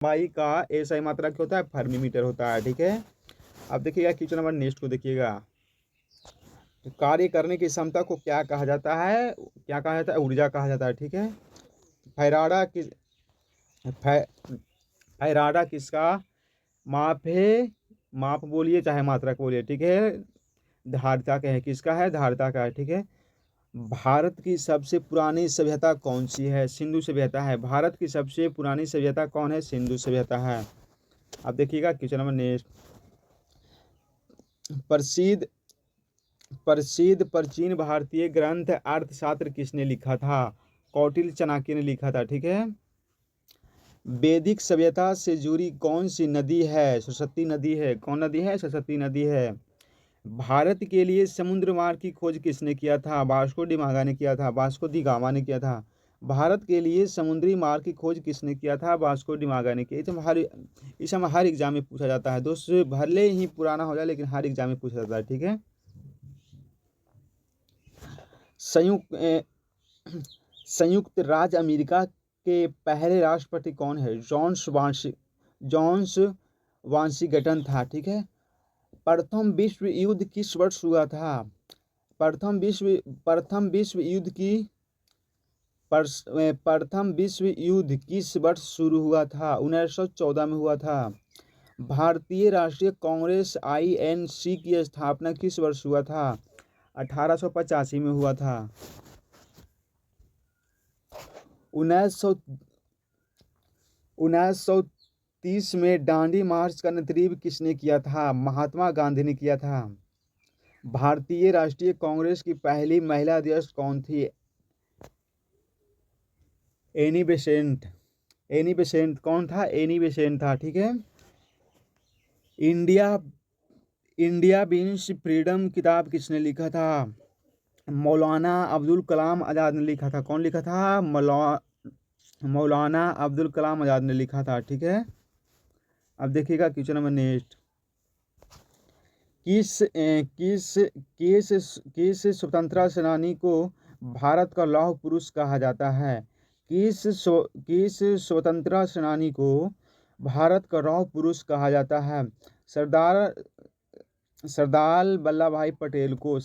लंबाई का एसआई मात्रक क्या होता है? फर्मी होता है। ठीक है, अब देखिएगा क्वेश्चन नंबर नेक्स्ट को देखिएगा। तो कार्य करने की क्षमता को क्या कहा जाता है? क्या कहा जाता है? ऊर्जा कहा जाता है। ठीक है, फैराडा की फैराडा किसका माप है? माप बोलिए चाहे मात्रक बोलिए। ठीक है, धारिता का है। किसका है? धारिता का है। ठीक है, भारत की सबसे पुरानी सभ्यता कौन सी है? सिंधु सभ्यता है। भारत की सबसे पुरानी सभ्यता कौन है? सिंधु सभ्यता है। अब देखिएगा क्वेश्चन नंबर नेक्स्ट। प्रसिद्ध प्रसिद्ध प्राचीन भारतीय ग्रंथ अर्थशास्त्र किसने लिखा था? कौटिल्य चाणक्य ने लिखा था। ठीक है, वैदिक सभ्यता से जुड़ी कौन सी नदी है? सरस्वती नदी है। कौन नदी है? सरस्वती नदी है। भारत के लिए समुद्र मार्ग की खोज किसने किया था? वास्को डी गामा ने किया था। वास्को डी गामा ने किया था। भारत के लिए समुद्री मार्ग की खोज किसने किया था? वास्को डी गामा ने किया। इस समय हर एग्जाम में पूछा जाता है दोस्तों, भले ही पुराना हो जाए लेकिन हर एग्जाम में पूछा जाता है। ठीक है, संयुक्त राज्य अमेरिका के पहले राष्ट्रपति कौन है? जॉन्स वाशिंगटन था। ठीक है, प्रथम विश्व युद्ध किस वर्ष हुआ था? प्रथम विश्व युद्ध किस वर्ष शुरू हुआ था? 1914 में हुआ था। भारतीय राष्ट्रीय कांग्रेस INC की स्थापना किस वर्ष हुआ था? 1885 में हुआ था। 1930 में दांडी मार्च का नेतृत्व किसने किया था? महात्मा गांधी ने किया था। भारतीय राष्ट्रीय कांग्रेस की पहली महिला अध्यक्ष कौन थी? एनी बेसेंट कौन था? एनी बेसेंट था। ठीक है, इंडिया बीन्स फ्रीडम किताब किसने लिखा था? मौलाना अब्दुल कलाम आज़ाद ने लिखा था। कौन लिखा था? मौलाना अब्दुल कलाम आज़ाद ने लिखा था। ठीक है, अब देखिएगा क्वेश्चन नंबर नेक्स्ट। किस स्वतंत्रता सेनानी को भारत का लौह पुरुष कहा जाता है? किस स्वतंत्रता सेनानी को भारत का लौह पुरुष कहा जाता है? सरदार वल्लभ भाई पटेल को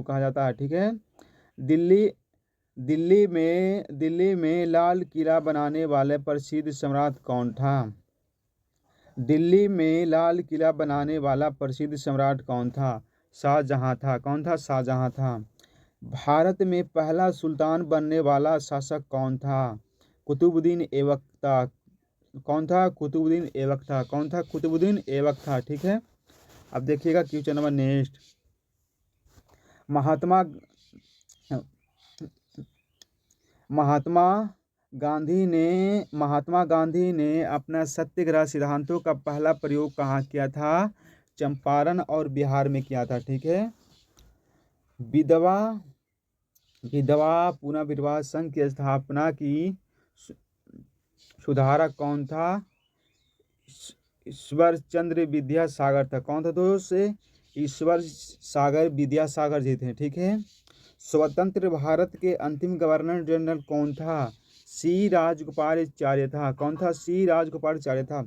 कहा जाता है। ठीक है, दिल्ली में लाल किला बनाने वाले प्रसिद्ध सम्राट कौन था? दिल्ली में लाल किला बनाने वाला प्रसिद्ध सम्राट कौन था? शाहजहां था। कौन था? शाहजहां था। भारत में पहला सुल्तान बनने वाला शासक कौन था? कुतुबुद्दीन ऐबक था। कौन था? कुतुबुद्दीन ऐबक था। कौन था? कुतुबुद्दीन ऐबक था। ठीक है, अब देखिएगा question number next. Mahatma Gandhi ने अपना सत्याग्रह सिद्धांतों का पहला प्रयोग कहाँ किया था? चंपारण और बिहार में किया था। ठीक है, विधवा पुनर्विवाह संघ की स्थापना की सुधारक कौन था? ईश्वर चंद्र विद्यासागर था। कौन था दोस्त? ईश्वर सागर विद्यासागर जी थे। ठीक है, स्वतंत्र भारत के अंतिम गवर्नर जनरल कौन था? C राजगोपालाचार्य था। कौन था? C राजगोपालाचार्य था।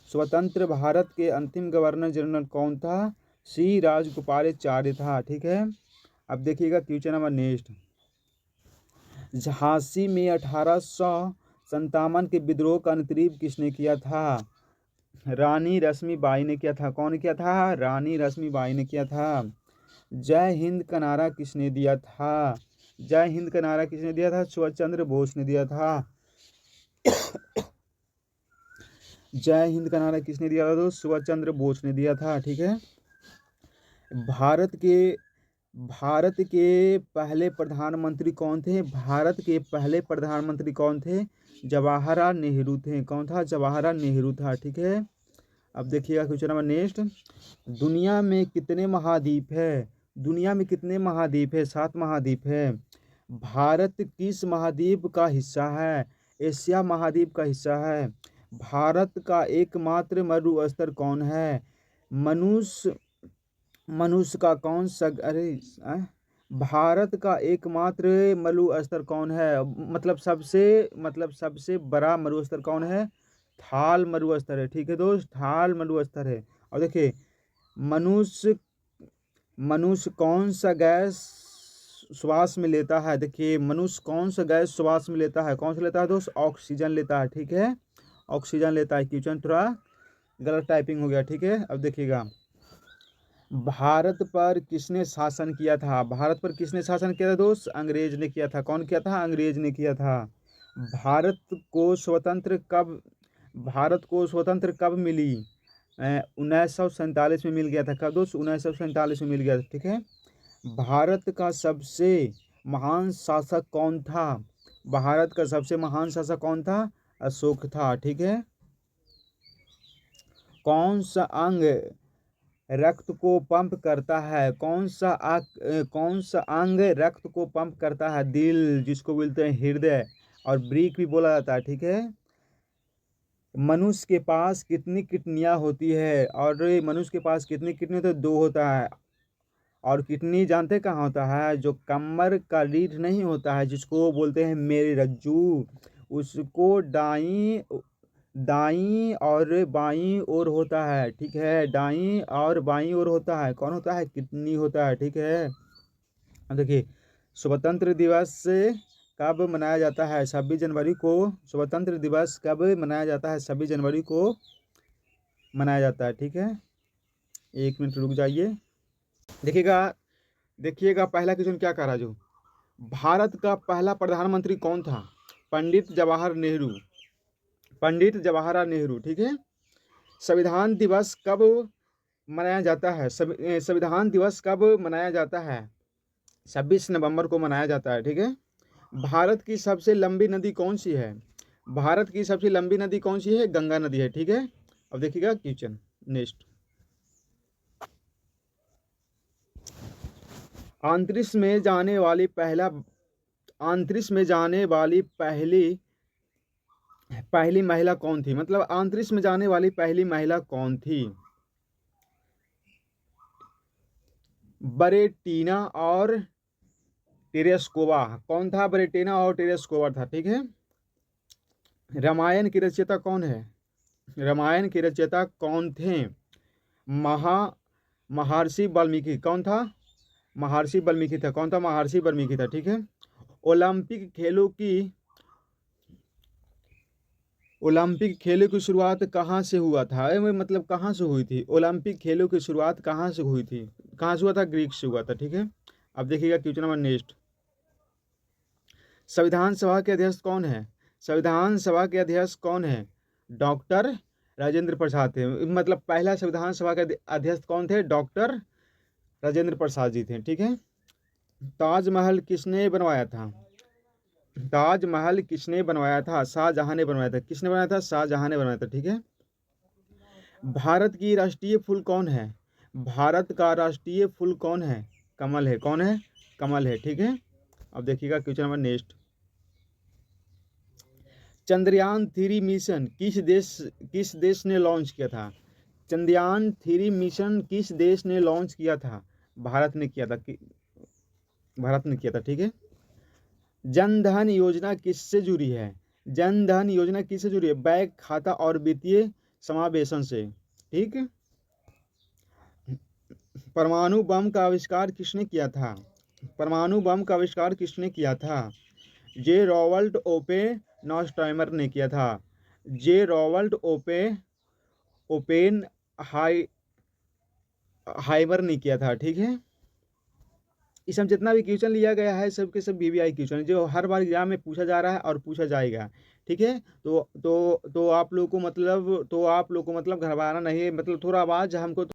स्वतंत्र भारत के अंतिम गवर्नर जनरल कौन था? C राजगोपालाचार्य था। ठीक है, अब देखिएगा क्वेश्चन नंबर नेक्स्ट। झांसी में 1857 के विद्रोह का नेतृत्व किसने किया था? रानी लक्ष्मीबाई ने किया था। कौन किया था? रानी लक्ष्मीबाई ने किया था। जय हिंद का नारा किसने दिया था? जय हिंद का नारा किसने दिया था? सुभाष चंद्र बोस ने दिया था। जय हिंद का नारा किसने दिया था? तो सुभाष चंद्र बोस ने दिया था। ठीक है, भारत के पहले प्रधानमंत्री कौन थे? भारत के पहले प्रधानमंत्री कौन थे? जवाहरलाल नेहरू थे। कौन था? जवाहरलाल नेहरू था। ठीक है, अब देखिएगा क्वेश्चन नंबर नेक्स्ट। दुनिया में कितने महाद्वीप है? दुनिया में कितने महाद्वीप है? 7 महाद्वीप है। भारत किस महाद्वीप का हिस्सा है? एशिया महाद्वीप का हिस्सा है। भारत का एकमात्र मरुस्थल कौन है? मनुष्य का कौन सा भारत का एकमात्र मरुस्थल कौन है? मतलब सबसे बड़ा मरुस्थल कौन है? थाल मरुस्थल है, ठीक है दोस्त, थाल मरुस्थल है। और देखिए मनुष्य मनुष्य कौन सा गैस श्वास में लेता है, देखिए मनुष्य कौन सा गैस श्वास में लेता है, कौन सा लेता है दोस्त, ऑक्सीजन लेता है, ठीक है, ऑक्सीजन लेता है। क्वेश्चन थोड़ा गलत टाइपिंग हो गया, ठीक है। अब देखिएगा भारत पर किसने शासन किया था, भारत पर किसने शासन किया था दोस्त, अंग्रेज ने किया था। कौन किया था, अंग्रेज ने किया था। भारत को स्वतंत्र कब भारत को स्वतंत्र कब मिली, 1947 में मिल गया था। कब दोस्त, 1947 में मिल गया था, ठीक है। भारत का सबसे महान शासक कौन था, भारत का सबसे महान शासक कौन था, अशोक था, ठीक है। कौन सा अंग रक्त को पंप करता है, कौन सा अंग रक्त को पंप करता है, दिल जिसको बोलते हैं हृदय, और ब्रीक भी बोला जाता है, ठीक है। मनुष्य के पास कितनी किडनियां होती है, और मनुष्य के पास कितनी किडनी होती है, 2 होता है। और किडनी जानते कहाँ होता है, जो कमर का रीढ़ नहीं होता है जिसको बोलते हैं मेरी रज्जू, उसको दाईं और बाईं ओर होता है, ठीक है, दाईं और बाईं ओर होता है, कौन होता है, किडनी होता है, ठीक है। अब देखिए स्वतंत्र दिवस कब मनाया जाता है, 26 जनवरी को। स्वतंत्र दिवस कब मनाया जाता है, 26 जनवरी को मनाया जाता है, ठीक है। 1 मिनट रुक जाइए। देखिएगा पहला क्वेश्चन क्या कह रहा है, जो भारत का पहला प्रधानमंत्री कौन था, पंडित जवाहरलाल नेहरू, ठीक है। संविधान दिवस कब मनाया जाता है, संविधान दिवस कब मनाया जाता है, 26 नवंबर को मनाया जाता है, ठीक है। भारत की सबसे लंबी नदी कौन सी है, भारत की सबसे लंबी नदी कौन सी है, गंगा नदी है, ठीक है। अब देखिएगा क्वेश्चन नेक्स्ट, अंतरिक्ष में जाने वाली पहली महिला कौन थी, मतलब अंतरिक्ष में जाने वाली पहली महिला कौन थी, बरेटीना और टेरेस्कोवा। कौन था, बरेटीना और टेरेस्कोवा था, ठीक है। रामायण की रचयिता कौन है, रामायण के रचयिता कौन थे, महर्षि वाल्मीकि। कौन था, महर्षि वाल्मीकि था, कौन था, महर्षि वाल्मीकि था, ठीक है। ओलंपिक खेलों की शुरुआत कहाँ से हुआ था, मतलब कहाँ से हुई थी, ओलंपिक खेलों की शुरुआत कहाँ से हुई थी, कहाँ से हुआ था, ग्रीक से हुआ था, ठीक है। अब देखिएगा क्वेश्चन नंबर नेक्स्ट, संविधान सभा के अध्यक्ष कौन है, संविधान सभा के अध्यक्ष कौन है, डॉक्टर राजेंद्र प्रसाद थे, मतलब पहला संविधान सभा के अध्यक्ष कौन थे, डॉक्टर राजेंद्र प्रसाद जी थे, ठीक है। ताजमहल किसने बनवाया था, ताजमहल किसने बनवाया था, शाहजहां ने बनवाया था, किसने बनाया था, शाहजहां ने बनाया था, ठीक है। भारत की राष्ट्रीय फूल कौन है, भारत का राष्ट्रीय फूल कौन है, कमल है, कौन है, कमल है, ठीक है। अब देखिएगा question number next, Chandrayaan 3 mission किस देश ने लॉन्च किया था, चंद्रयान 3 मिशन किस देश ने लॉन्च किया था, भारत ने किया था, भारत ने किया था, ठीक है। जन धन योजना किससे जुड़ी है, जन धन योजना किससे जुड़ी है, बैंक खाता और वित्तीय समावेशन से, ठीक। परमाणु बम का आविष्कार किसने किया था, परमाणु बम का आविष्कार किसने किया था, जे रॉबर्ट ओपेनहाइमर ने किया था, जे रॉबर्ट ओपेन हाइमर ने किया था, ठीक है। इस हम जितना भी क्वेश्चन लिया गया है सब के सब VVI क्वेश्चन जो हर बार एग्जाम में पूछा जा रहा है और पूछा जाएगा, ठीक है। तो आप लोग को मतलब घबराना नहीं है, मतलब थोड़ा आवाज़ हमको